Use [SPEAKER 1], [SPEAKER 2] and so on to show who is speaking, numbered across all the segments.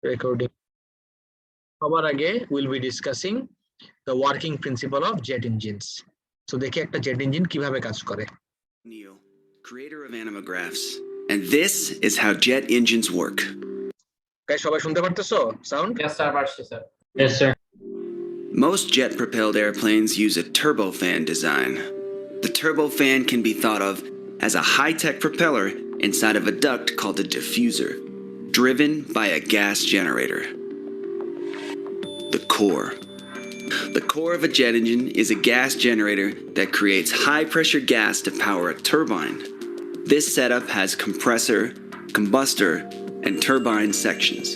[SPEAKER 1] Recording. সবার আগে we'll be discussing the working principle of jet engines. So দেখি একটা jet engine কিভাবে কাজ করে.
[SPEAKER 2] Neil, creator of Animographs, and this is how jet engines work.
[SPEAKER 1] Guys, সবাই শুনতে পারতেছো? Sound?
[SPEAKER 3] Yes, sir. পারছি, sir.
[SPEAKER 4] Yes, sir.
[SPEAKER 2] Most jet-propelled airplanes use a turbofan design. The turbofan can be thought of as a high-tech propeller inside of a duct called a diffuser, driven by a gas generator. The core. The core of a jet engine is a gas generator that creates high-pressure gas to power a turbine. This setup has compressor, combustor, and turbine sections.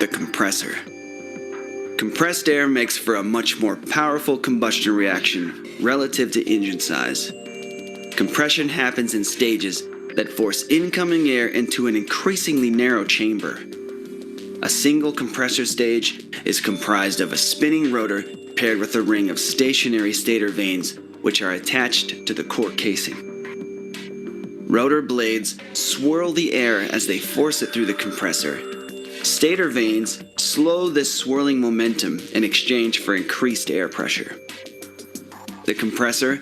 [SPEAKER 2] The compressor. Compressed air makes for a much more powerful combustion reaction relative to engine size. Compression happens in stages that force incoming air into an increasingly narrow chamber. A single compressor stage is comprised of a spinning rotor paired with a ring of stationary stator vanes which are attached to the core casing. Rotor blades swirl the air as they force it through the compressor. Stator vanes slow this swirling momentum in exchange for increased air pressure. The compressor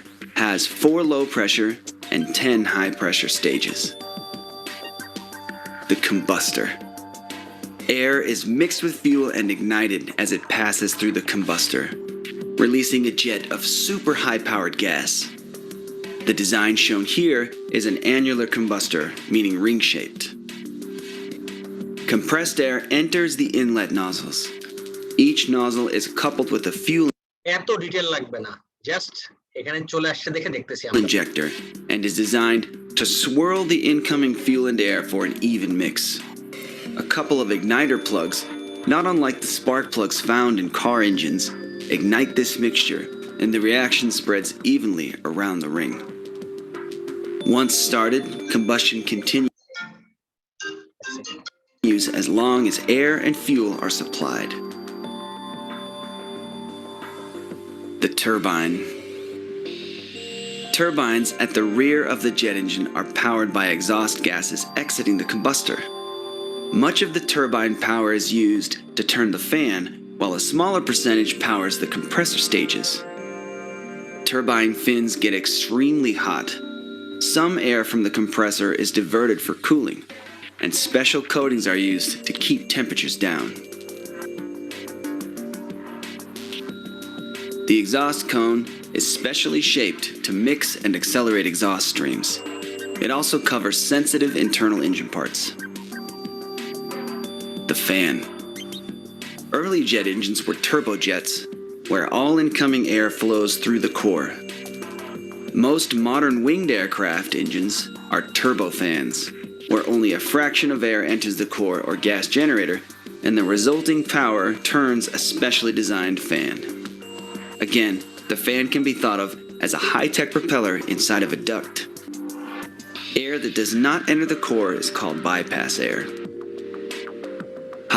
[SPEAKER 2] has 4 low pressure and 10 high pressure stages. The combustor. Air is mixed with fuel and ignited as it passes through the combustor, releasing a jet of super high-powered gas. The design shown here is an annular combustor, meaning ring-shaped. Compressed air enters the inlet nozzles. Each nozzle is coupled with a fuel
[SPEAKER 1] এত detail লাগবে না, just এখানে চলে আসছে দেখে দেখতেছি আমরা.
[SPEAKER 2] injector and is designed to swirl the incoming fuel and air for an even mix. A couple of igniter plugs, not unlike the spark plugs found in car engines, ignite this mixture and the reaction spreads evenly around the ring. Once started, combustion continues as long as air and fuel are supplied. The turbine. Turbines at the rear of the jet engine are powered by exhaust gases exiting the combustor. Much of the turbine power is used to turn the fan, while a smaller percentage powers the compressor stages. Turbine fins get extremely hot. Some air from the compressor is diverted for cooling, and special coatings are used to keep temperatures down. The exhaust cone is specially shaped to mix and accelerate exhaust streams. It also covers sensitive internal engine parts. The fan. Early jet engines were turbojets, where all incoming air flows through the core. Most modern winged aircraft engines are turbofans, where only a fraction of air enters the core or gas generator, and the resulting power turns a specially designed fan. Again, the fan can be thought of as a high-tech propeller inside of a duct. Air that does not enter the core is called bypass air.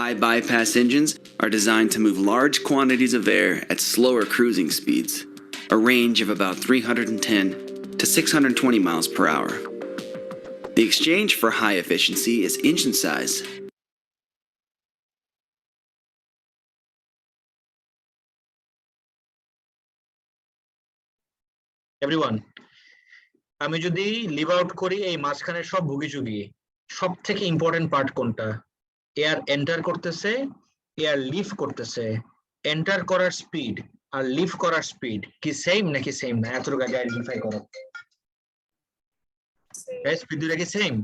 [SPEAKER 2] High bypass engines are designed to move large quantities of air at slower cruising speeds, a range of about 310 to 620 miles per hour. The exchange for high efficiency is engine size.
[SPEAKER 1] Everyone, আমি যদি leave out করি এই মাঝখানের সব ভুগিচুগি, সব থেকে important part কোনটা? Air enter করতেছে, এয়ার লিভ করতেছে, এন্টার করার স্পিড আর লিভ করার স্পিড কি সেম নাকি সেম না? এতটুকু আগে আইডেন্টিফাই করো। স্পিড দুটো কি সেম?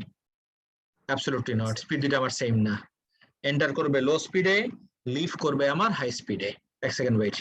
[SPEAKER 1] অ্যাবসলিউটলি নট, স্পিড দুটো আমার সেম না। এন্টার করবে লো স্পিডে, লিভ করবে আমার হাই স্পিডে। এক সেকেন্ড ওয়েট।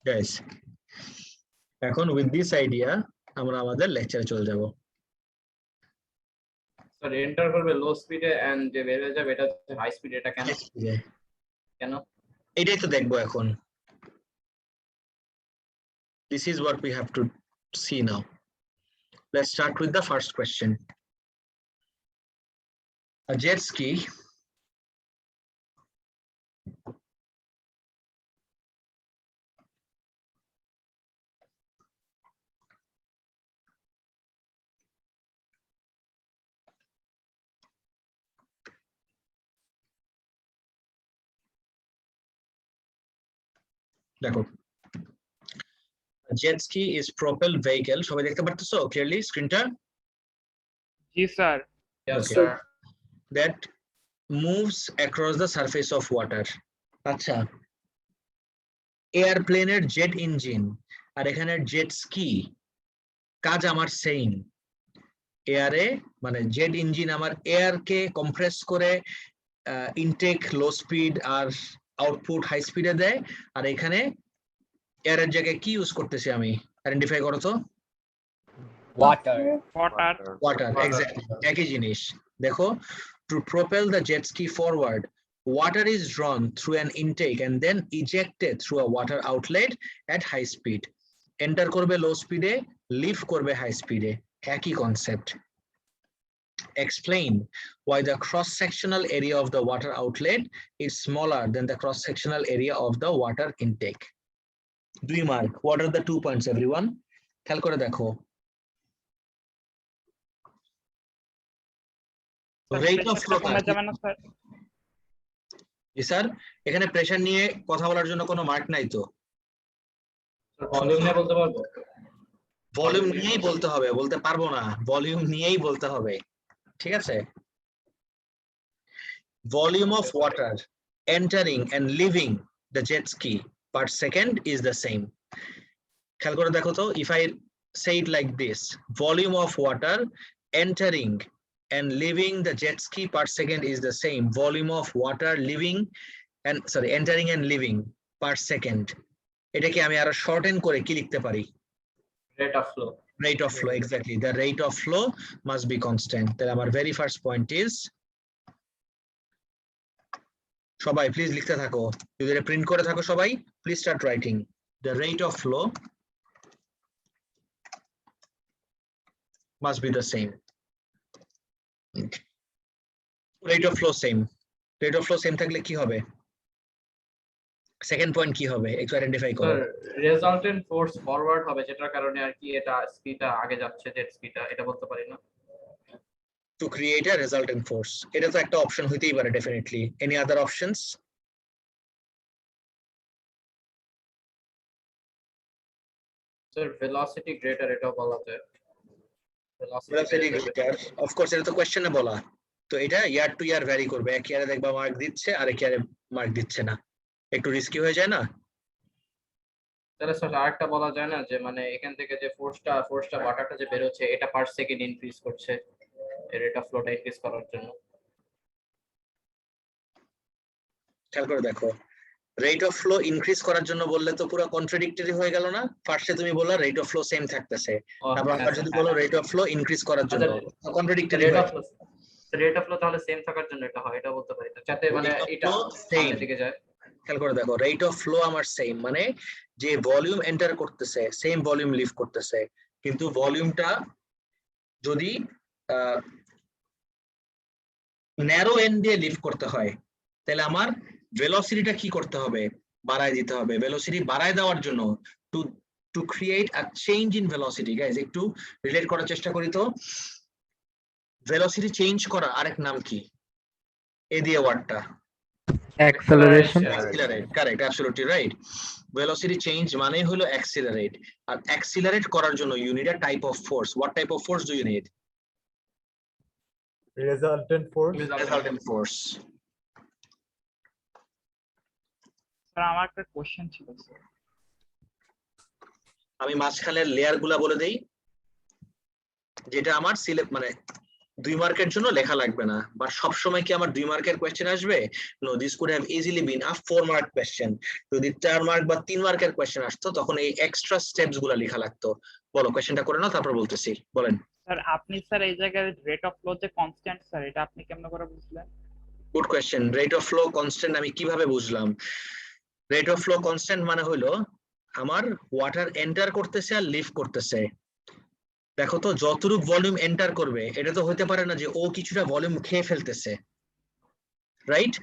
[SPEAKER 1] Guys, এখন উইথ দিস আইডিয়া আমরা আমাদের লেকচারে চলে যাব।
[SPEAKER 3] স্যার এন্টার করবে লো স্পিডে এন্ড যে বের হয়ে যাবে এটা হচ্ছে হাই স্পিড, এটা কেন কেন
[SPEAKER 1] এটাই তো দেখবো এখন। This is what we have to see now. Let's start with the first question. A jet ski দেখো, jet ski is propelled vehicle, সবাই দেখতে পারতেছো ক্লিয়ারলি স্ক্রিনটা?
[SPEAKER 4] জি sir.
[SPEAKER 3] Yes,
[SPEAKER 1] Okay.
[SPEAKER 3] sir.
[SPEAKER 1] That moves across the surface of water. আচ্ছা, এয়ারপ্লেনের jet engine আর এখানে jet ski কাজ আমার same. এয়ারে মানে জেট ইঞ্জিন আমার এয়ারকে কম্প্রেস করে ইনটেক লো স্পিড আর আউটপুট হাই স্পিডে দেয়, আর এখানে এয়ারের জায়গায় কি ইউজ করতেছি আমি, আইডেন্টিফাই করো তো।
[SPEAKER 5] Water.
[SPEAKER 4] ওয়াটার।
[SPEAKER 1] ওয়াটার, এক্স্যাক্টলি একই জিনিস। দেখো, to propel the jet ski forward, water is drawn through an intake and then ejected through a water outlet at high speed. Enter করবে লো স্পিডে, লিভ করবে হাই স্পিডে, একই concept. Explain why the cross-sectional area of the water outlet is smaller than the cross-sectional area of the water intake. 2 mark. What are the 2 points, everyone? খেয়াল করে দেখো। Rate of flow
[SPEAKER 4] কমে যাবে না sir?
[SPEAKER 1] Ji sir, এখানে pressure নিয়ে কথা বলার জন্য কোনো মার্ক নাই তো?
[SPEAKER 3] ভলিউম নিয়ে বলতে পারবো?
[SPEAKER 1] ভলিউম নিয়েই বলতে হবে, বলতে পারবো না, ভলিউম নিয়েই বলতে হবে, ঠিক আছে? Volume of water entering and leaving the jet ski per second is the same. খেয়াল করে দেখো তো, if I say it like this, volume of water entering and leaving the jet ski per second is the same. Volume of water leaving and entering and leaving per second. এটাকে আমি আরো shorten করে কি লিখতে পারি?
[SPEAKER 3] Rate of flow.
[SPEAKER 1] Rate of flow, exactly. The rate of flow must be constant. তাহলে আমার very first point is, সবাই প্লিজ লিখতে থাকো, যদি এটা প্রিন্ট করে থাকো সবাই please start writing. The rate of flow must be the same. Rate of flow same. Rate of flow same থাকলে কি হবে? সেকেন্ড পয়েন্ট কি হবে একটু আইডেন্টিফাই করো।
[SPEAKER 3] স্যার রেজাল্টেন্ট ফোর্স ফরওয়ার্ড হবে, যেটার কারণে আর কি এটা স্পিডটা আগে যাচ্ছে, জেট স্পিডটা, এটা বলতে পারি না?
[SPEAKER 1] To create a resultant force, এটা তো একটা অপশন হইতেই পারে definitely. Any other options?
[SPEAKER 3] Sir velocity greater, এটা বলা যায়।
[SPEAKER 1] Velocity greater, of course এটা তো কোশ্চেনে বলা, তো এটা ইয়ার টু ইয়ার ভ্যারি করবে। এক ইয়ারে দেখবা মার্ক দিচ্ছে, আরেক ইয়ারে মার্ক দিচ্ছে না, একটু রিস্কি হয়ে যায় না?
[SPEAKER 3] তাহলে স্যার আরেকটা বলা যায় না যে মানে এখান থেকে যে ফোর্সটা ওয়াটারটা যে বের হচ্ছে এটা পার সেকেন্ড ইনক্রিজ করছে, এর রেট অফ ফ্লোটা ইনক্রিজ করার জন্য।
[SPEAKER 1] খেয়াল করে দেখো, রেট অফ ফ্লো ইনক্রিজ করার জন্য বললে তো পুরো কন্ট্রাডিক্টরি হয়ে গেল না? ফার্স্টে তুমি বললা রেট অফ ফ্লো সেম থাকতেছে, তারপর আবার যদি বলো রেট অফ ফ্লো ইনক্রিজ করার জন্য, কন্ট্রাডিক্টরি
[SPEAKER 3] রেট
[SPEAKER 1] হয়।
[SPEAKER 3] অফ ফ্লো তাহলে সেম থাকার জন্য এটা হয়, এটা বলতে পারি তো, যাতে মানে এটা সামনের দিকে যায়।
[SPEAKER 1] খেয়াল করে দেখো, রেট অফ ফ্লো আমার সেম, মানে যে ভলিউম এন্টার করতেছে সেম ভলিউম লিভ করতেছে, কিন্তু ভলিউমটা যদি ন্যারো এন্ড দিয়ে লিভ করতে হয় তাহলে আমার ভেলোসিটিটা কি করতে হবে? বাড়ায় দিতে হবে। ভেলোসিটি বাড়ায় দেওয়ার জন্য to create a change in velocity, guys একটু রিলেট করার চেষ্টা করি তো। ভেলোসিটি চেঞ্জ করা আরেক নাম কি? এ দিয়ে ওয়ার্ডটা
[SPEAKER 5] Acceleration.
[SPEAKER 1] accelerate, correct, absolutely right. Velocity change মানে হলো accelerate, আর accelerate করার জন্য you need a type of force. What type of force do you need?
[SPEAKER 6] Resultant force.
[SPEAKER 1] Resultant force.
[SPEAKER 4] Sir আমার একটা কোশ্চেন ছিল স্যার।
[SPEAKER 1] আমি মাঝখানের লেয়ার গুলা বলে দেই, যেটা আমার সিলেক্ট মানে 2 মার্কের জন্য লেখা লাগবে না, বাট সব সময় কি আমার 2 মার্কের কোশ্চেন আসবে? No, this could have easily been a 4 mark question. যদি 4 মার্ক বা 3 মার্কের কোশ্চেন আসতো তখন এই এক্সট্রা স্টেপস গুলো লেখা লাগতো। বলো কোশ্চেনটা করে নাও, তারপর বলতেছি, বলেন।
[SPEAKER 4] স্যার আপনি স্যার এই জায়গায় রেট অফ ফ্লো যে কনস্ট্যান্ট স্যার, এটা আপনি কেমন করে বুঝলেন?
[SPEAKER 1] Good question. Rate of flow constant আমি কিভাবে বুঝলাম? রেট অফ ফ্লো কনস্ট্যান্ট মানে হলো আমার ওয়াটার এন্টার করতেছে আর লিভ করতেছে। দেখো তো যতটুকু ভলিউম এন্টার করবে এটা তো হতে পারে না যে ও কিছুটা ভলিউম খেয়ে ফেলতেছে, right?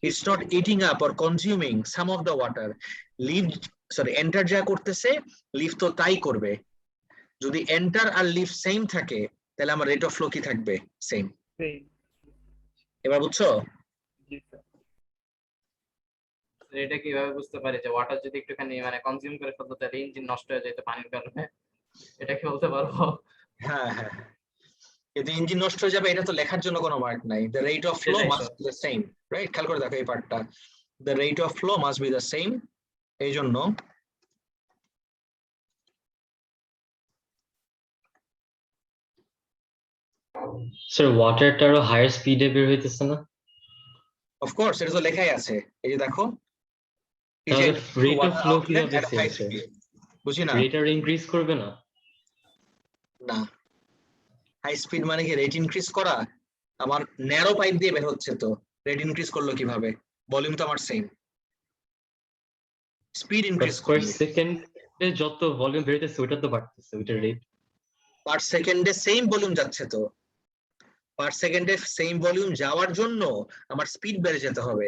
[SPEAKER 1] It's not eating up or consuming some of the water. Leave, sorry, enter যা করতেছে লিভ তো তাই করবে। যদি এন্টার আর লিভ সেম থাকে তাহলে আমার রেট অফ ফ্লো কি থাকবে? সেম।
[SPEAKER 4] সেই
[SPEAKER 1] এবার বুঝছো?
[SPEAKER 4] জি স্যার।
[SPEAKER 3] এটা কিভাবে বুঝতে পারি যে ওয়াটার যদি একটুখানি মানে কনজিউম করে ফেলতো তাহলে ইঞ্জিন নষ্ট হয়ে যেত পানির কারণে, এটা কি বলতে পারবো?
[SPEAKER 1] হ্যাঁ হ্যাঁ, কিন্তু ইঞ্জিন নষ্ট হয়ে যাবে এটা তো লেখার জন্য কোনো মার্ক নাই। দ্য রেট অফ ফ্লো
[SPEAKER 3] সেটাই তো।
[SPEAKER 1] Must be the same, right? খেয়াল করে দেখো এই পার্টটা, the rate of flow must be the same. এই জন্য
[SPEAKER 5] স্যার ওয়াটারটা আরো হায়ার স্পিডে বের হইতেছে না?
[SPEAKER 1] অফকোর্স এটা তো লেখাই আছে, এই যে দেখো,
[SPEAKER 5] তাহলে rate of
[SPEAKER 1] water
[SPEAKER 5] flow
[SPEAKER 1] outlet
[SPEAKER 5] কিভাবে
[SPEAKER 1] at
[SPEAKER 5] same
[SPEAKER 1] high
[SPEAKER 5] sir?
[SPEAKER 1] speed। বুঝি না?
[SPEAKER 5] রেট আর ইনক্রিজ করবে না?
[SPEAKER 1] না, হাই স্পিড মানে কি রেট ইনক্রিজ করা? আমার ন্যারো পাইপ দিয়ে বের হচ্ছে, তো রেট ইনক্রিজ করলো কিভাবে? ভলিউম তো আমার সেম, স্পিড
[SPEAKER 5] বাট
[SPEAKER 1] ইনক্রিজ
[SPEAKER 5] পার
[SPEAKER 1] করবে।
[SPEAKER 5] সেকেন্ডে যত ভলিউম বেরোতেছে ওটা তো বাড়তেছে, ওইটার রেট।
[SPEAKER 1] পার সেকেন্ডে সেম ভলিউম যাচ্ছে, তো পার সেকেন্ডে সেম ভলিউম যাওয়ার জন্য আমার স্পিড বেড়ে যেতে হবে।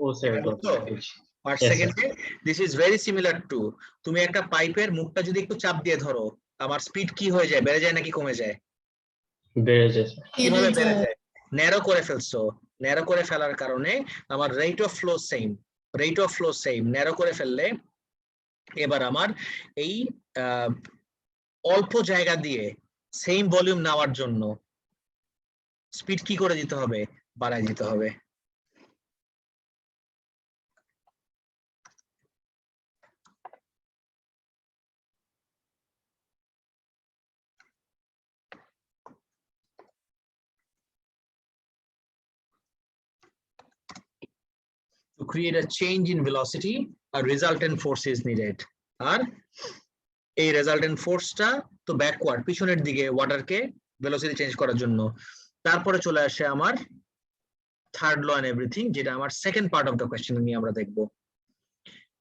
[SPEAKER 5] ও স্যার
[SPEAKER 1] এটা
[SPEAKER 5] গট
[SPEAKER 1] বুঝছো?
[SPEAKER 5] ইট।
[SPEAKER 1] পার
[SPEAKER 5] Yes, sir.
[SPEAKER 1] সেকেন্ডে this is very similar to, তুমি একটা পাইপের মুখটা যদি একটু চাপ দিয়ে ধরো, আমার স্পিড কি হয়ে যায়? বেড়ে যায় নাকি কমে যায়?
[SPEAKER 5] বেড়ে যায় স্যার।
[SPEAKER 1] কিভাবে বেড়ে যায়? ন্যারো করে ফেলছো, ন্যারো করে ফেলার কারণে আমার rate of flow same. Rate of flow same, narrow করে ফেললে এবার আমার এই অল্প জায়গা দিয়ে সেম ভলিউম নেওয়ার জন্য স্পিড কি করে দিতে হবে? বাড়ায় দিতে হবে। To create a change in velocity, a resultant force is needed. আর এই রেজাল্টেন্ট ফোর্সটা তো ব্যাকওয়ার্ড, পিছনের দিকে ওয়াটারকে ভেলোসিটি চেঞ্জ করার জন্য। তারপরে চলে আসে আমার থার্ড ল এন্ড এভরিথিং, যেটা আমার second part of the question নিয়ে আমরা দেখবো।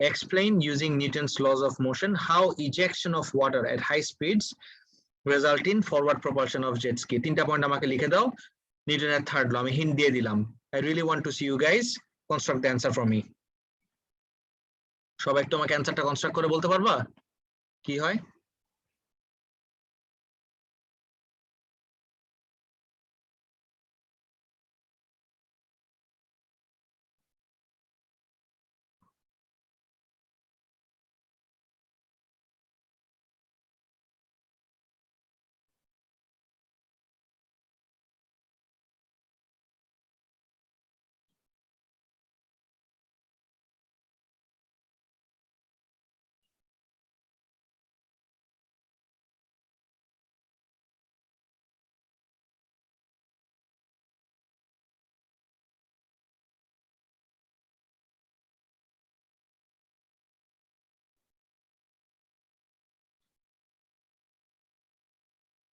[SPEAKER 1] Explain using Newton's laws of motion how ejection of water at high speeds result in forward propulsion of jet ski. তিনটা পয়েন্ট আমাকে লিখে দাও, নিউটনের থার্ড ল। আমি হিন্ট দিয়ে দিলাম। I really want to see you guys construct the answer for me. সবাই একটু আমাকে অ্যান্সারটা কনস্ট্রাক্ট করে বলতে পারবা কি হয়?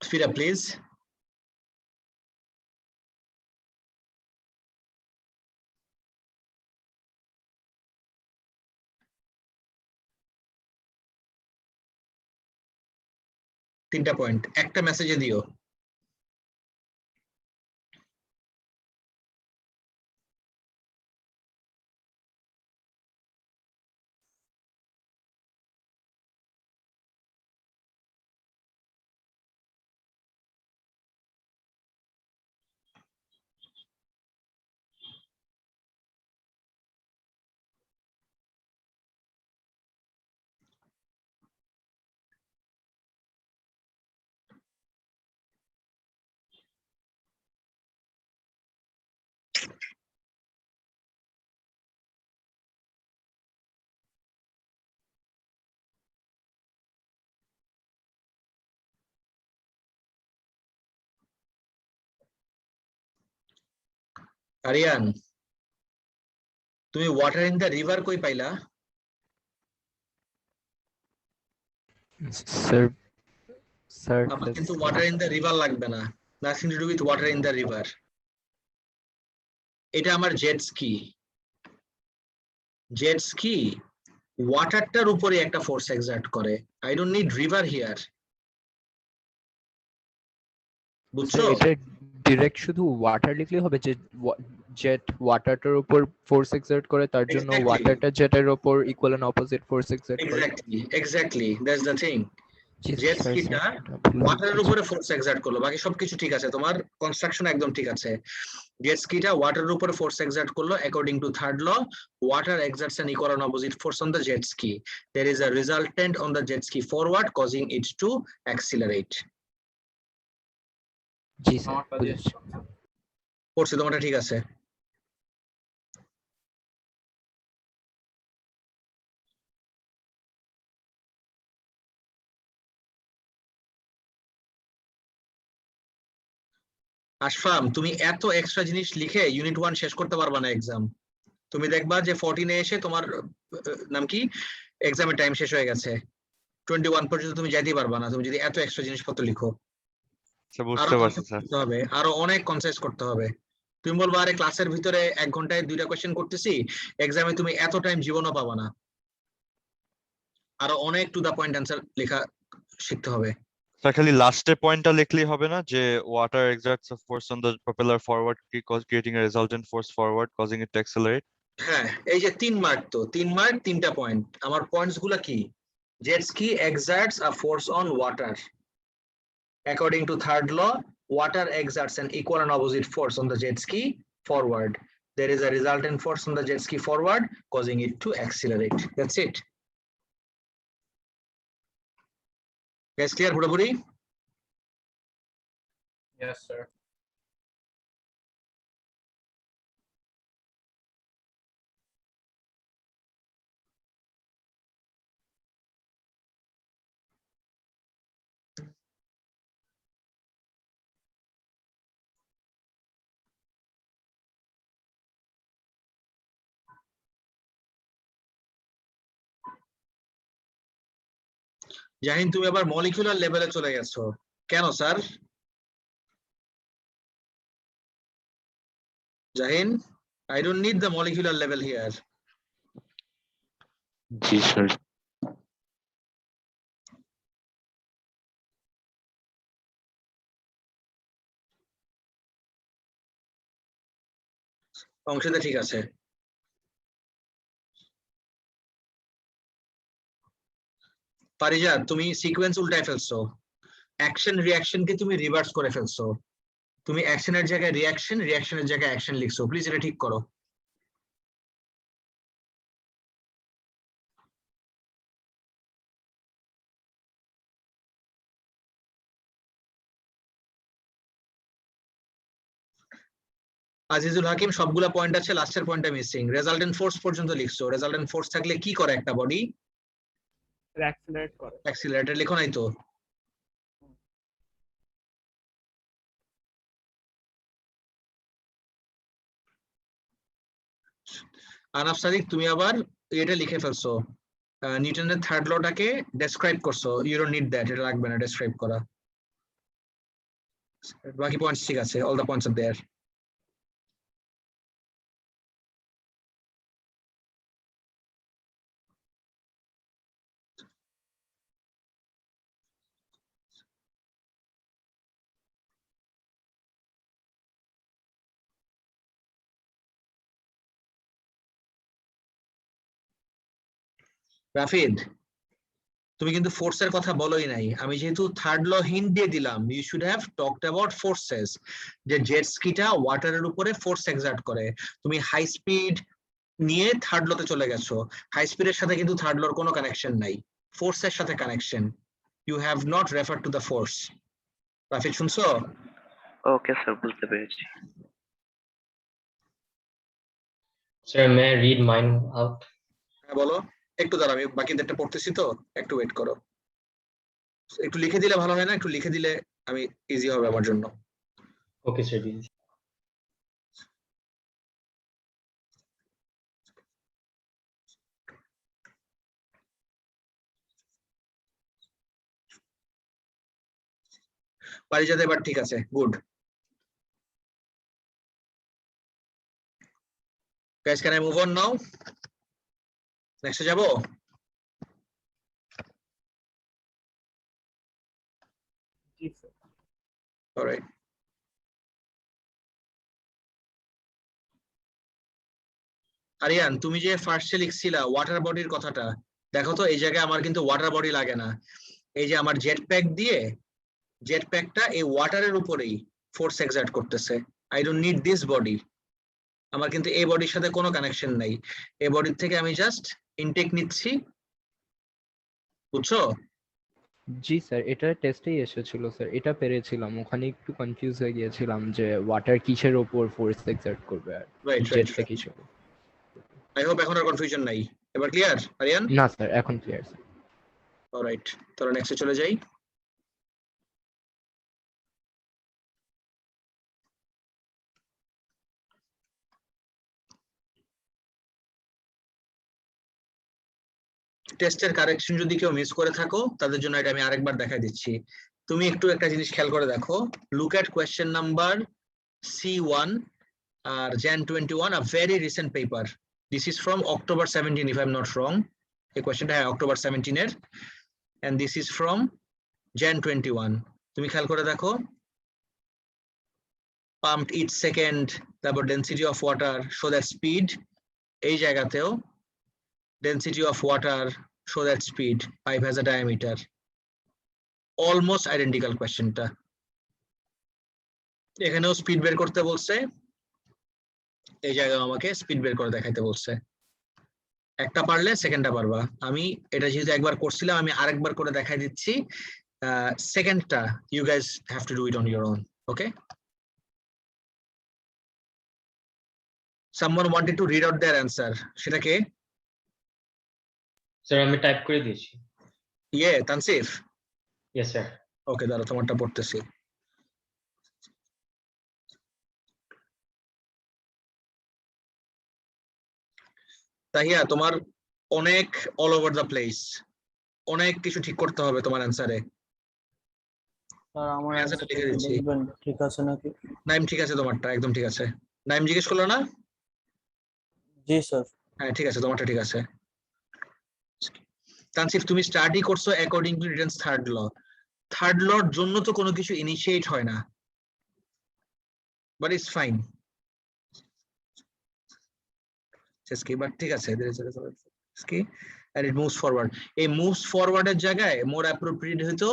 [SPEAKER 1] Speed up, please. তিনটা পয়েন্ট একটা মেসেজে দিও। আরিয়ান, তুমি ওয়াটার ইন দ্য রিভার কই পাইলা?
[SPEAKER 6] Sir, sir,
[SPEAKER 1] আমার
[SPEAKER 6] please.
[SPEAKER 1] কিন্তু ওয়াটার ইন দ্য রিভার লাগবে না, nothing to do with water in the river. এটা আমার জেট স্কি। জেট স্কি ওয়াটারটার উপরে একটা ফোর্স এক্সার্ট করে। I don't need river here. বুঝছো?
[SPEAKER 6] Sir, এটা ডিরেক্ট শুধু ওয়াটার লিখলে হবে যে জেট ওয়াটারটার উপর ফোর্স এক্সার্ট করে, তার জন্য
[SPEAKER 1] Exactly.
[SPEAKER 6] ওয়াটারটা জেটের উপর equal and opposite force exert করে।
[SPEAKER 1] Exactly that's the thing.
[SPEAKER 6] জি,
[SPEAKER 1] জেট
[SPEAKER 6] sir,
[SPEAKER 1] স্কিটা
[SPEAKER 6] sir, এটা ভুল হয়ে
[SPEAKER 1] ওয়াটারের
[SPEAKER 6] গেছে।
[SPEAKER 1] উপরে ফোর্স এক্সার্ট করলো, বাকি সবকিছু ঠিক আছে, তোমার কনস্ট্রাকশন একদম ঠিক আছে। জেট স্কিটা ওয়াটারের উপরে ফোর্স এক্সার্ট করলো, according to third law water exerts an equal and opposite force on the jet ski. There is a resultant on the jet ski forward causing it to accelerate.
[SPEAKER 6] G sir,
[SPEAKER 3] আমারটা
[SPEAKER 6] বুঝেছি।
[SPEAKER 1] পড়ছি, তোমারটা ঠিক আছে। আশফাম, তুমি এত extra জিনিস লিখে ইউনিট 1 শেষ করতে পারবা না এক্সাম। তুমি দেখবা যে 14 এ এসে তোমার নাম কি এক্সামের টাইম শেষ হয়ে গেছে, 21 পর্যন্ত তুমি যাইতে পারবা না তুমি যদি এত এক্সট্রা জিনিসপত্র লিখো।
[SPEAKER 7] বুঝতে পারছি স্যার।
[SPEAKER 1] হবে আরো অনেক কনসাইজ করতে হবে। তুমি বলবা আরে ক্লাসের ভিতরে 1 ঘন্টায় 2টা কোশ্চেন করতেছি, এক্সামে তুমি এত টাইম জীবনও পাবা না। আরো অনেক টু দা পয়েন্ট অ্যান্সার লেখা শিখতে হবে।
[SPEAKER 7] স্যার খালি লাস্টের পয়েন্টটা লিখলেই হবে না যে water exerts a force on the propeller forward creating a resultant force forward causing it to accelerate?
[SPEAKER 1] হ্যাঁ, এই যে 3 মার্ক, তো 3 মার্ক 3টা পয়েন্ট। আমার পয়েন্টস গুলা কি? Jet ski exerts a force on water. According to third law, water exerts an equal and opposite force on the jet ski forward. There is a resultant force on the jet ski forward causing it to accelerate. That's it. Guys, clear পুরোপুরি?
[SPEAKER 3] Yes, sir.
[SPEAKER 1] Jahin, তুমি আবার molecular লেভেলে চলে গেছো কেন sir? Jahin, I don't need the molecular level here.
[SPEAKER 5] G sir.
[SPEAKER 1] অংশটা ঠিক আছে। পারিজাত, তুমি সিকোয়েন্স উল্টায় ফেলছো, অ্যাকশন রিঅ্যাকশনকে তুমি রিভার্স করে ফেলছো। তুমি অ্যাকশনের জায়গায় রিঅ্যাকশন, রিঅ্যাকশনের জায়গায় অ্যাকশন লিখছো। প্লিজ এটা ঠিক করো। আজিজুল হাকিম, সবগুলা পয়েন্ট আছে, লাস্টের পয়েন্টটা মিসিং। রেজাল্টেন্ট ফোর্স পর্যন্ত লিখছো। রেজাল্টেন্ট ফোর্স থাকলে কি করে একটা বডি?
[SPEAKER 4] অ্যাক্সিলারেট করে।
[SPEAKER 1] অ্যাক্সিলারেটর লিখো নাই তো? আনাফ সাদিক, তুমি আবার এটা লিখে ফেলছো, নিউটনের থার্ড লটাকে ডেসক্রাইব করছো। ইউ ডোন্ট নিড দ্যাট, এটা লাগবে না ডেসক্রাইব করা। বাকি পয়েন্টস ঠিক আছে, অল দ্য পয়েন্টস আর দেয়ার। রাফিদ, তুমি কিন্তু ফোর্সের কথা বলোই নাই। আমি যেহেতু থার্ড ল হিন্ট দিয়ে দিলাম, you should have talked about forces, যে জেট স্কিটা ওয়াটারের উপরে ফোর্স এক্সার্ট করে। তুমি হাই স্পিড নিয়ে থার্ড লতে চলে গেছো। হাই স্পিডের সাথে কিন্তু থার্ড লর কোনো কানেকশন নাই, ফোর্সের সাথে connection. You have not refer to the force. Rafid, শুনছো?
[SPEAKER 8] ওকে স্যার, বুঝতে পেরেছি।
[SPEAKER 5] Sir may I read mine out?
[SPEAKER 1] হ্যাঁ বলো। একটু দাঁড়া, আমি বাকিদেরটা পড়তেছি তো, একটু ওয়েট করো। একটু লিখে দিলে ভালো হয় না? একটু লিখে দিলে আমি ইজি হবে আমার জন্য।
[SPEAKER 5] Okay sir.
[SPEAKER 1] পারিজাত এবার ঠিক আছে, good. Guys, can I move on now? Next এ যাবো?
[SPEAKER 4] জি স্যার।
[SPEAKER 1] Alright. আরিয়ান, তুমি যে ফার্স্টে লিখছিলা ওয়াটার বডির কথাটা, দেখো তো এই জায়গায় আমার কিন্তু ওয়াটার বডি লাগে না। এই যে আমার জেট প্যাক দিয়ে, জেট প্যাকটা এই ওয়াটারের উপরেই ফোর্স এক্সার্ট করতেছে। I don't need this body. আমার কিন্তু এই বডির সাথে কোনো কানেকশন নাই। এই বডির থেকে আমি জাস্ট ইনটেক নিচ্ছি, বুঝছো?
[SPEAKER 6] জি স্যার, এটা টেস্টেই এসেছিল স্যার, এটা পেরেছিলাম। ওখানে একটু কনফিউজ হয়ে গিয়েছিলাম যে ওয়াটার কিসের ওপর ফোর্স এক্সার্ট করবে আর
[SPEAKER 1] রাইট
[SPEAKER 6] জেট
[SPEAKER 1] রাইট।
[SPEAKER 6] প্যাক কিসের উপর।
[SPEAKER 1] আই হোপ এখন আর কনফিউশন নাই। এবার ক্লিয়ার আরিয়ান?
[SPEAKER 6] না স্যার, এখন ক্লিয়ার স্যার।
[SPEAKER 1] অলরাইট, তাহলে নেক্সটে চলে যাই। টেস্টের কারেকশন যদি কেউ মিস করে থাকো তাদের জন্য এটা আমি আরেকবার দেখাই দিচ্ছি। তুমি একটু একটা জিনিস খেয়াল করে দেখো, look at question number C1 আর Jan 21, a very recent paper. This is from October 17 if I'm not wrong. এই কোয়েশ্চেনটা হ্যাঁ অক্টোবর 17 এর, and this is from Jan 21. তুমি খেয়াল করে দেখো, pumped each second, তারপর density of water, show that speed, এই জায়গাতেও density of water, show that speed, pipe has a diameter. Almost identical questionটা। এখানেও স্পিড বের করতে বলছে, এই জায়গায় আমাকে স্পিড বের করে দেখাইতে বলছে। একটা পারলে সেকেন্ডটা পারবা। আমি এটা যেহেতু একবার করছিলাম, আমি আরেকবার করে দেখাই দিচ্ছি। সেকেন্ডটা you guys have to do it on your own, okay? Someone wanted to read out their answer. সেটা কে?
[SPEAKER 5] স্যার আমি টাইপ করে দিয়েছি।
[SPEAKER 1] তানসিফ?
[SPEAKER 5] Yes sir.
[SPEAKER 1] ওকে, দাঁড়াও তোমারটা পড়তেছি। তাহিয়া, তোমার অনেক অল ওভার দ্য প্লেস, অনেক কিছু ঠিক করতে হবে তোমার অ্যান্সারে।
[SPEAKER 9] স্যার আমার
[SPEAKER 1] অ্যান্সারটা লিখে দিচ্ছি।
[SPEAKER 9] দেখবেন ঠিক আছে নাকি?
[SPEAKER 1] নাইম ঠিক আছে, তোমারটা একদম ঠিক আছে। নাইম জিজ্ঞেস করলো না?
[SPEAKER 9] জি স্যার।
[SPEAKER 1] হ্যাঁ ঠিক আছে, তোমারটা ঠিক আছে। তানসিফ, তুমি স্টাডি করছো according to Newton's third law. Third লর জন্য তো কোনো কিছু ইনিশিয়েট হয় না, বাট ইটস ফাইন। বাট ঠিক আছে, and it moves forward. এই moves forward এর জায়গায় মোর অ্যাপ্রোপ্রিয়েট হইতো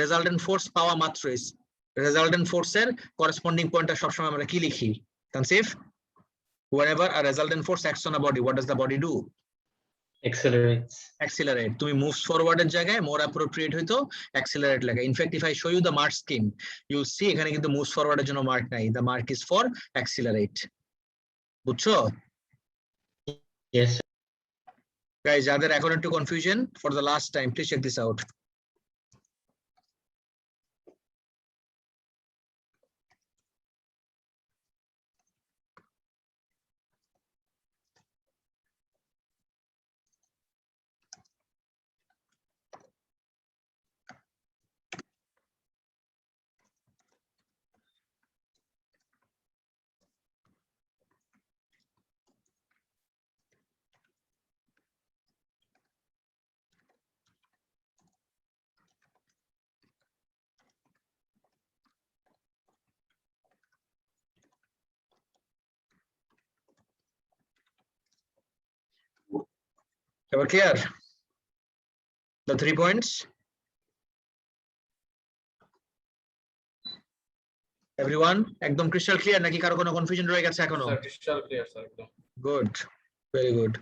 [SPEAKER 1] রেজাল্টেন্ট ফোর্স পাওয়া মাত্রই রেজাল্টেন্ট ফোর্সের করেসপন্ডিং পয়েন্টটা সবসময় আমরা কি লিখি তানসিফ? whenever a resultant force acts on a body, what does the body do?
[SPEAKER 5] Accelerates.
[SPEAKER 1] Accelerate. তুমি moves forward এর জায়গায় more appropriate হইতো accelerate লেখা। In fact, if I show you the mark scheme, you'll see এখানে কিন্তু moves forward এর জন্য mark নাই, the mark is for accelerate. বুঝছো?
[SPEAKER 5] Yes sir.
[SPEAKER 1] Guys, যাদের এখন একটু confusion, for the last time, please check this out. Ever clear? The 3 points? Everyone, একদম crystal clear নাকি কারো কোনো confusion রয়ে গেছে এখনো?
[SPEAKER 3] স্যার ক্রিস্টাল ক্লিয়ার স্যার একদম।
[SPEAKER 1] Good, very good.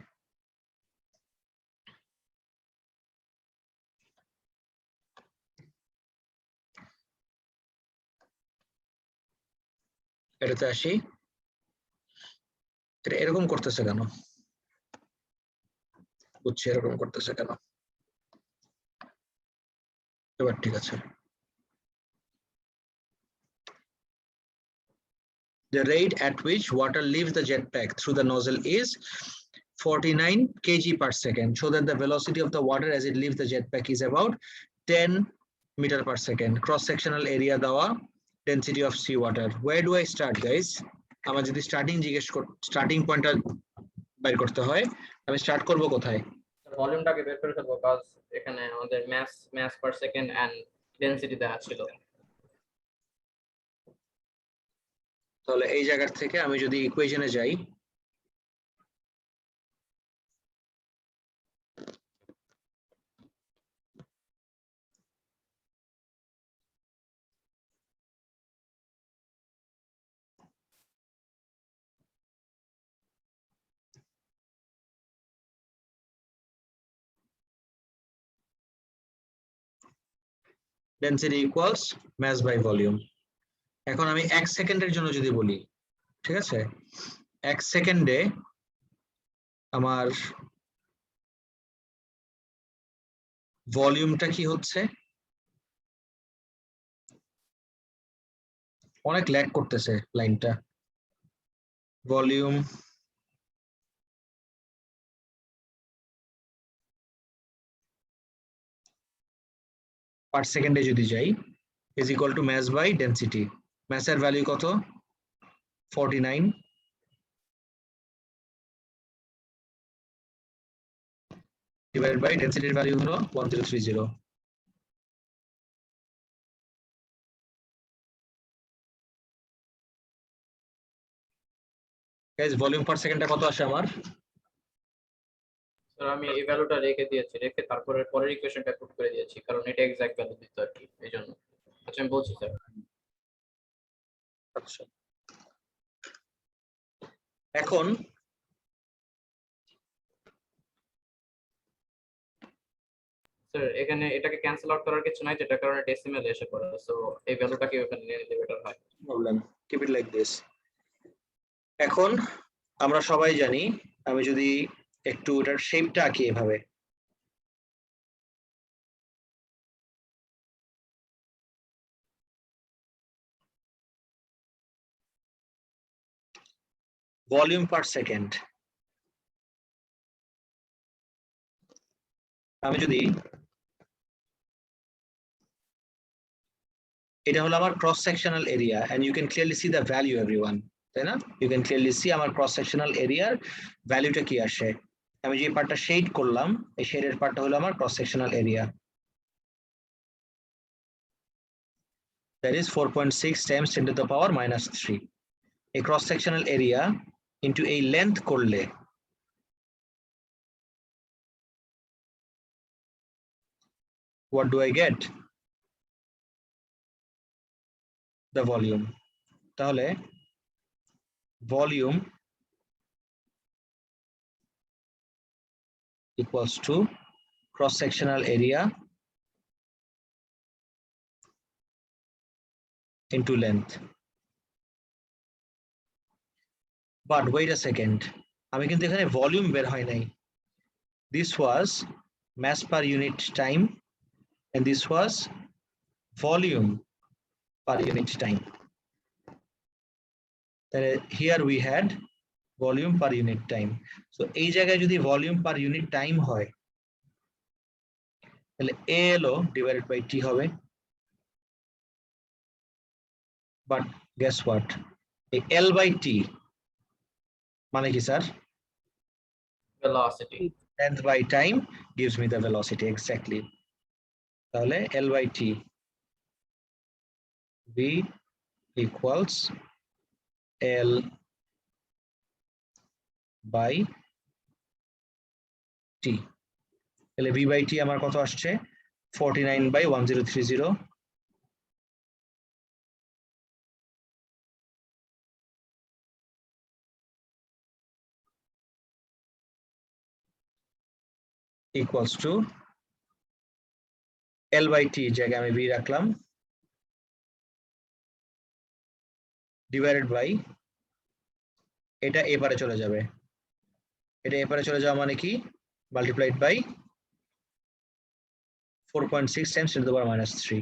[SPEAKER 1] এটাতে আসি, এটা এরকম করতেছে কেন? বুঝছি এরকম করতেছে কেন, এবার ঠিক আছে। The rate at which water leaves the jet pack through the nozzle is 49 kg per second, so that the velocity of the water as it leaves the jet pack is about 10 meter per second. Cross sectional area দেওয়া, density of sea water. Where do I start, guys? আমার যদি starting পয়েন্টটা বের করতে হয়, আমি start করব কোথায়?
[SPEAKER 3] ভলিউমটাকে বের করে ফেলবো, কাজ এখানে আমাদের মাস পার সেকেন্ড এন্ড ডেনসিটি দেওয়া ছিল।
[SPEAKER 1] তাহলে এই জায়গা থেকে আমি যদি ইকুয়েশনে যাই, density equals mass by volume. এখন আমি 1 সেকেন্ডের জন্য যদি বলি, ঠিক আছে, 1 সেকেন্ডে আমার ভলিউমটা কি হচ্ছে? অনেক ল্যাগ করতেছে লাইনটা। ভলিউম পার সেকেন্ডে যদি যাই, is equal to mass by density. ম্যাসের ভ্যালু কত? 49 ডিভাইডেড বাই ডেনসিটির ভ্যালু হলো 1030। গাইস, ভলিউম পার সেকেন্ডটা কত আসে আমার?
[SPEAKER 3] স্যার আমি এই ভ্যালুটা রেখে দিয়েছি, রেখে তারপরে পরের ইকুয়েশনটা পুট করে দিয়েছি, কারণ এটা এক্সাক্ট ভ্যালু দিত আর কি, এইজন্য। আচ্ছা আমি বলছি স্যার।
[SPEAKER 1] আচ্ছা, এখন
[SPEAKER 3] স্যার এখানে এটাকে ক্যান্সেল আউট করার কিছু নাই, যেটার কারণে ডেসিমেল এসে পড়ে, সো এই ভ্যালুটাকে ওখানে নিয়ে নিলে বেটার হয়।
[SPEAKER 1] Problem, keep it like this. এখন আমরা সবাই জানি, আমি যদি একটু এটার শেপটা আঁকি এভাবে, ভলিউম পার সেকেন্ড, আমি যদি এটা হলো আমার cross sectional area, and you can clearly see the value everyone, তাই না? ইউ ক্যান ক্লিয়ারলি সি আমার ক্রস সেকশনাল এরিয়ার ভ্যালুটা কি আসে। আমি যে পার্টটা শেড করলাম, এই শেডের পার্টটা হলো আমার cross sectional area, that is 4.6 Times 10 to the power -3। এই ক্রস সেকশনাল এরিয়া ইনটু এই লেন্থ করলে what do I get? The volume. তাহলে volume equals to cross sectional area into length. But wait a second, আমি কিন্তু এখানে volume বের হয় নাই। This was mass per unit time and this was volume per unit time. তাহলে here we had volume per unit time. So এই জায়গায় যদি ভলিউম per unit time হয়, তাহলে A এলো divided by T হবে। But guess what? এই L by T মানে কি sir?
[SPEAKER 3] Velocity.
[SPEAKER 1] Length by time gives me the velocity, exactly. তাহলে L by T, V equals L by T. তাহলে V by T আমার কত আসছে? 49 by 1030 equals to L by T জায়গায় আমি V রাখলাম, divided by এটা এপারে চলে যাবে, এটা এপারে চলে যাওয়া মানে কি? multiplied by 4.6 times 10 to the power -3.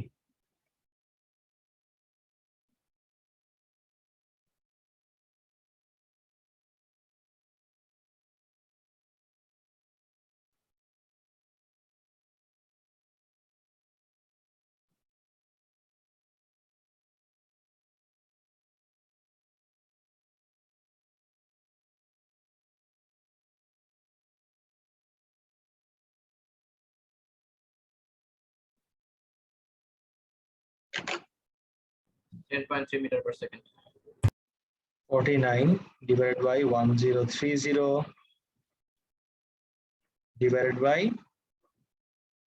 [SPEAKER 3] 10.3 meter per second.
[SPEAKER 1] 49 divided by 1030 divided by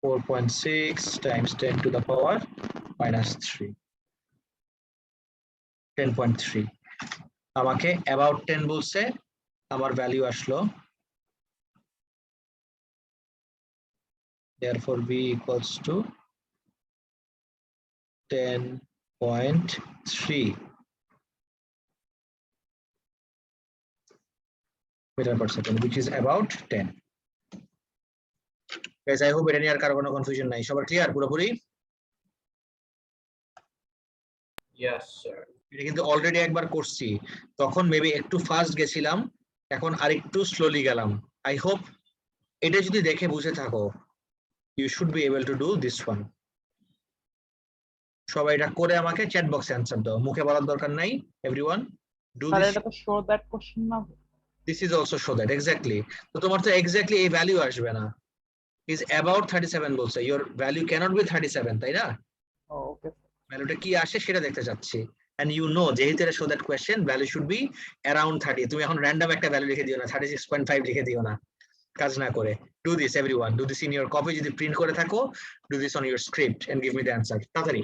[SPEAKER 1] 4.6 times 10 to the power minus 3. 10.3 আমাকে about 10 বলছে, আমার ভ্যালু আসলো, therefore b equals to 10.3 meter per second, which is about 10. Guys, I hope এটা নিয়ে আর কারো কোনো confusion নাই, সবার ক্লিয়ার পুরোপুরি?
[SPEAKER 3] Yes, sir.
[SPEAKER 1] এটা কিন্তু অলরেডি একবার করছি, তখন মেবি একটু ফাস্ট গেছিলাম, এখন আরেকটু স্লোলি গেলাম। আই হোপ এটা যদি দেখে বুঝে থাকো, you should be able to do this one. সবাই এটা করে আমাকে চ্যাট বক্সে অ্যানসার দাও, মুখে বলার দরকার নাই। Everyone do
[SPEAKER 4] sir
[SPEAKER 1] this.
[SPEAKER 4] এটা তো শো দ্যাট কোশ্চেন না?
[SPEAKER 1] This is also show that, exactly. তো তোমার তো এক্স্যাক্টলি এই ভ্যালু আসবে না, ইজ অ্যাবাউট 37 বলছে, ইওর ভ্যালু ক্যানট বি 37, তাই না?
[SPEAKER 4] ওকে
[SPEAKER 1] ভ্যালুটা কি আসে সেটা দেখতে চাচ্ছি। and you know যেহেতু এটা show that question value should be around 30, তুমি এখন random একটা ভ্যালু লিখে দিও না, 36.5 লিখে দিও না কাজ না করে। do this everyone, do this in your copy, যদি প্রিন্ট করে থাকো do this on your script and give me the answer তাড়াতাড়ি।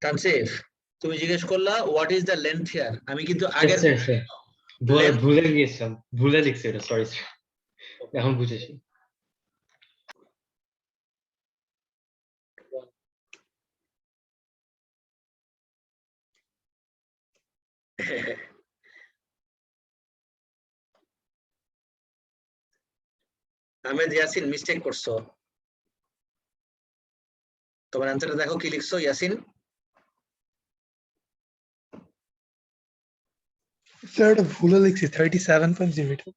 [SPEAKER 1] তানসিফ তুমি জিজ্ঞেস করলা what is the length here, আমি কিন্তু
[SPEAKER 5] Yes,
[SPEAKER 1] আগের
[SPEAKER 5] sir, sir.
[SPEAKER 1] Length-
[SPEAKER 5] ভুলে গিয়েছিলাম, ভুলে লিখছি এটা, সরি স্যার, এখন বুঝেছি।
[SPEAKER 1] আহমেদ ইয়াসিন মিস্টেক করছো, তোমার অ্যান্সারটা দেখো কি লিখছো ইয়াসিন।
[SPEAKER 10] স্যার এটা ভুলে লিখছি 37.0 মিটার।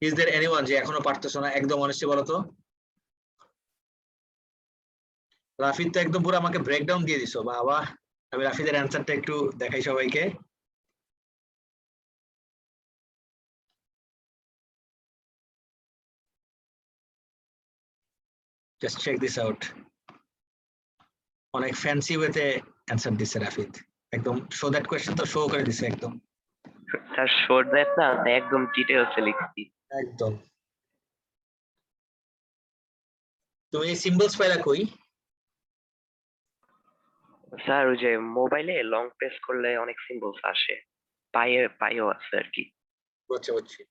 [SPEAKER 1] ইজ দেয়ার এনিওয়ান যে এখনো পারতেছো না, একদম অনেস্টলি বলো তো। রাফিদ তো একদম পুরো আমাকে ব্রেকডাউন দিয়ে দিছো বাবা। আমি রাফিদের অ্যান্সারটা একটু দেখাই সবাইকে। জাস্ট চেক দিস আউট, অনেক ফ্যান্সি ওয়েতে অ্যান্সার দিছে রাফিদ, একদম শো দ্যাট কোয়েশ্চেন তো শো করে দিছে একদম
[SPEAKER 8] স্যার শর্ট দ্যাট না একদম ডিটেইলসে লিখছি।
[SPEAKER 1] একদম। তুমি এই সিম্বলস পাইলা কই?
[SPEAKER 8] স্যার ওই যে মোবাইলে লং প্রেস করলে অনেক সিম্বলস আসে, পায়েও আছে আর কি।
[SPEAKER 1] বুঝছি বুঝছি।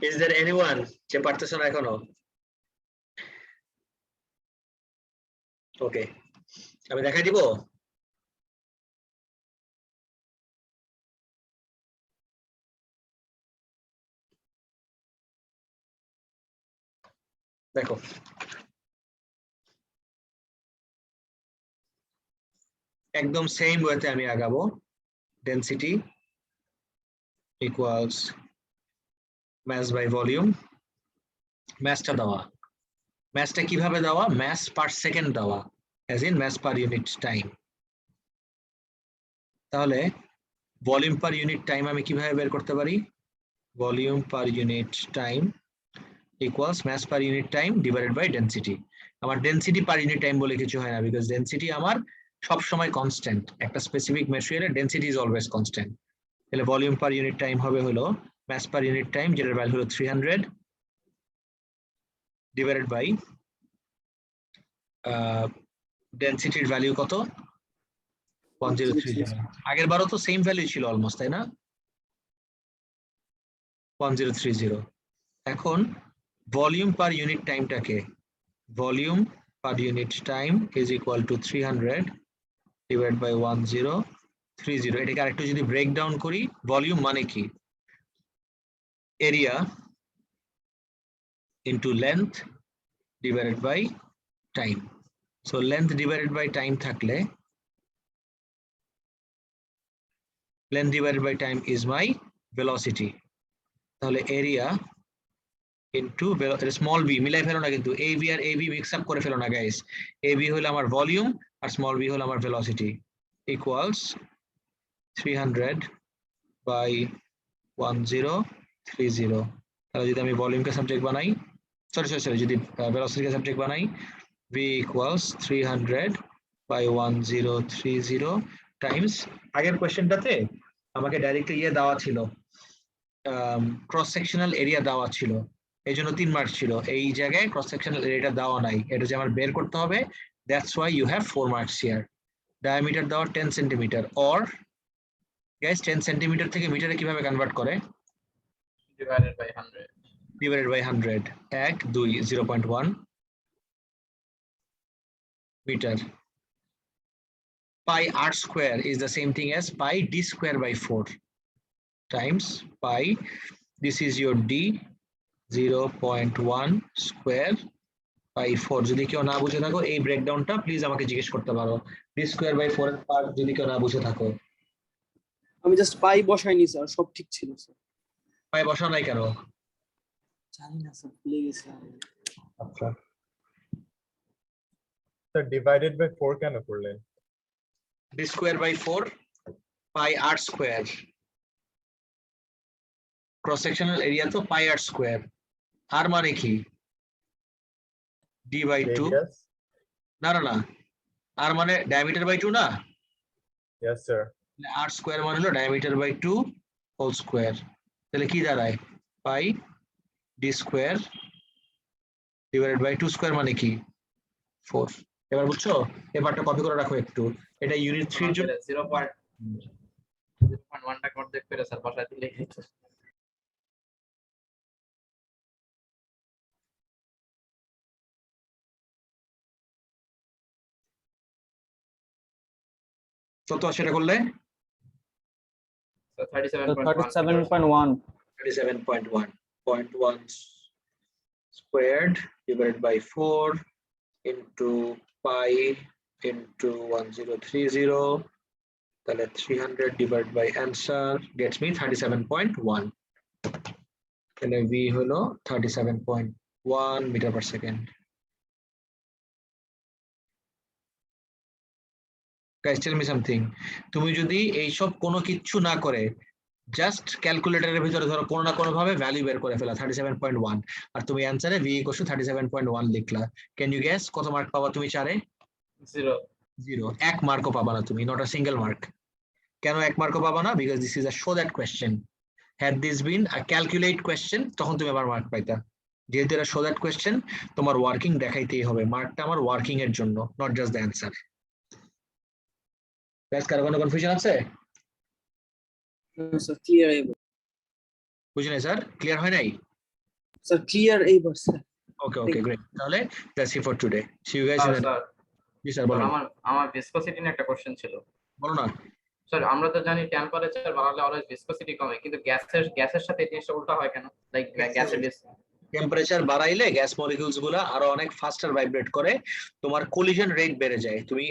[SPEAKER 1] Is there anyone যে পারতেছো না এখনো? ওকে, আমি দেখাই দিব। দেখো একদম সেম ওয়েতে আমি আগাবো। Density equals mass by volume, massটা দেওয়া, massটা কিভাবে দেওয়া, mass per second দেওয়া, as in mass per unit time। তাহলে ভলিউম পার ইউনিট টাইম আমি কিভাবে বের করতে পারি, volume per unit time equals mass per unit time divided by density। আমার ডেনসিটি পার ইউনিট টাইম বলে কিছু হয় না, বিকজ ডেনসিটি আমার সব সময় কনস্ট্যান্ট, একটা স্পেসিফিক ম্যাটেরিয়ালের ডেনসিটি ইজ অলওয়েজ কনস্ট্যান্ট। তাহলে ভলিউম পার ইউনিট টাইম হবে হলো mass per unit time, যেটার ভ্যালু হলো 300 divided by ডেনসিটির ভ্যালু কত, 1030। আগের বারও তো সেম ভ্যালু ছিল অলমোস্ট, তাই না, 1030। এখন ভলিউম পার ইউনিট টাইমটাকে, volume per unit time is equal to 300 divide by 1030। এটাকে আরেকটু যদি ব্রেক ডাউন করি, ভলিউম মানে কি, area into length divided by time. So length divided by time থাকলে, length divided by time is my velocity। তাহলে area into small b, মিলাই ফেলো না কিন্তু, ab আর ab মিক্স আপ করে ফেলো না গাইস। ab হলো আমার ভলিউম আর স্মল b হলো আমার ভেলোসিটি, ইকুয়ালস 300 বাই 1030। তাহলে যদি আমি ভলিউমকে সাবজেক্ট বানাই, সরি যদি ভেলোসিটিকে সাবজেক্ট বানাই, v ইকুয়ালস 300 বাই 1030 টাইমস, আগের কোয়েশ্চেনটাতে আমাকে ডাইরেক্টলি ইয়ে দেওয়া ছিল, ক্রস সেকশনাল এরিয়া দেওয়া ছিল, এই জন্য 3 মার্ক ছিল। এই জায়গায় ক্রস সেকশনাল এরিয়াটা দেওয়া নাই, এটা যে আমার বের করতে হবে, that's why you have 4 marks here. Diameter দেওয়া 10 সেন্টিমিটার, অর গাইস 10 সেন্টিমিটার থেকে মিটারে কিভাবে কনভার্ট করে,
[SPEAKER 3] divided by 100,
[SPEAKER 1] divided by 100, 1 2 0.1 meter। Pi r square is the same thing as pi d square by 4 times pi, this is your d 0.1 square by 4 যদি কেউ না বুঝে থাকো এই ব্রেকডাউনটা প্লিজ আমাকে জিজ্ঞেস করতে পারো। ডি স্কোয়ার বাই 4 এর পার্ট যদি কেউ না বুঝে থাকো।
[SPEAKER 9] আমি জাস্ট পাই বসাইনি স্যার, সব ঠিক ছিল স্যার।
[SPEAKER 1] পাই বসাও নাই কেন?
[SPEAKER 9] জানি না স্যার, ভুলে গেছিলাম।
[SPEAKER 1] আচ্ছা
[SPEAKER 11] স্যার ডিভাইডেড বাই 4 কেন করলেন?
[SPEAKER 1] D square by 4 pi r square, cross sectional area তো পাই আর স্কোয়ার। আর মানে কি? D by 2।
[SPEAKER 11] Radius?
[SPEAKER 1] না না না, আর মানে ডায়ামিটার বাই 2 না?
[SPEAKER 11] Yes sir.
[SPEAKER 1] আর স্কোয়ার মানে হলো ডায়ামিটার বাই 2 হোল স্কোয়ার। তাহলে কি দাঁড়ায়? Pi D square divided by 2 square মানে কি? 4। এবার বুঝছো? এবারটা কপি করে রাখো একটু। এটা ইউনিট 3 এর জন্য
[SPEAKER 3] 0.1 টা অর্ধেক করে স্যার বসায় দিলে
[SPEAKER 1] কত সেটা করলে?
[SPEAKER 9] 37.1
[SPEAKER 1] 37.1 squared divided by 4 into pi into 1030, তাহলে 300 divided by answer gets me 37.1. তাহলে v হলো 37.1 metre per second. Guys, tell me something. তুমি যদি এইসব কোনো কিচ্ছু না করে জাস্ট ক্যালকুলেটরের ভিতরে ধরো কোনো না কোনো ভাবে ভ্যালু বের করে ফেলা 37.1 আর তুমি অ্যানসারে v = 37.1 লিখলা, ক্যান ইউ গেস কত মার্ক পাবা তুমি? 4-এ 0 এক মার্কও পাবা না তুমি, নট আ সিঙ্গেল মার্ক। কেন এক মার্কও পাবা না? Because this is a show that question. Had this been a calculate question তখন তুমি আবার মার্ক পাইতা। যেহেতু এটা শো দ্যাট কোয়েশ্চেন তোমার ওয়ার্কিং দেখাইতেই হবে, মার্কটা আমার ওয়ার্কিং এর জন্য, not just the answer. Guys কারো কোনো কনফিউশন আছে?
[SPEAKER 9] স্যার ক্লিয়ার এইবার।
[SPEAKER 1] বুঝি নাই স্যার, ক্লিয়ার হয় নাই?
[SPEAKER 9] স্যার ক্লিয়ার এইবার স্যার।
[SPEAKER 1] ওকে ওকে গ্রেট, তাহলে that's it for today. See you guys in
[SPEAKER 3] sir
[SPEAKER 1] ji sir বলুন।
[SPEAKER 3] আমার ভিসকসিটি নিয়ে একটা কোশ্চেন ছিল।
[SPEAKER 1] বলো না।
[SPEAKER 3] স্যার আমরা তো জানি টেম্পারেচার বাড়ালে অলওয়েজ ভিসকসিটি কমে, কিন্তু গ্যাসের সাথে এই জিনিসটা উল্টা হয় কেন? লাইক গ্যাসের
[SPEAKER 1] টেম্পারেচার বাড়াইলে গ্যাস মলিকিউলস গুলা আরো অনেক ফাস্টার ভাইব্রেট করে, তোমার কোলিশন রেট বেড়ে যায়। তুমি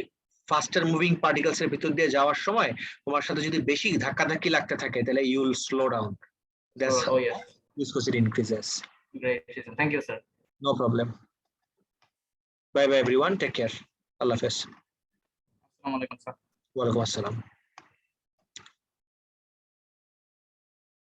[SPEAKER 1] ফাস্টার মুভিং পার্টিকেলস এর ভিতর দিয়ে যাওয়ার সময় তোমার সাথে যদি বেশি ধাক্কাধাক্কি লাগতে থাকে তাহলে you will slow down. That's how viscosity increases.
[SPEAKER 3] Great. Thank you, sir.
[SPEAKER 1] No problem. Bye bye everyone. Take care. Allah Hafiz.
[SPEAKER 3] Assalamu alaikum, sir.
[SPEAKER 1] Wa alaikum assalam.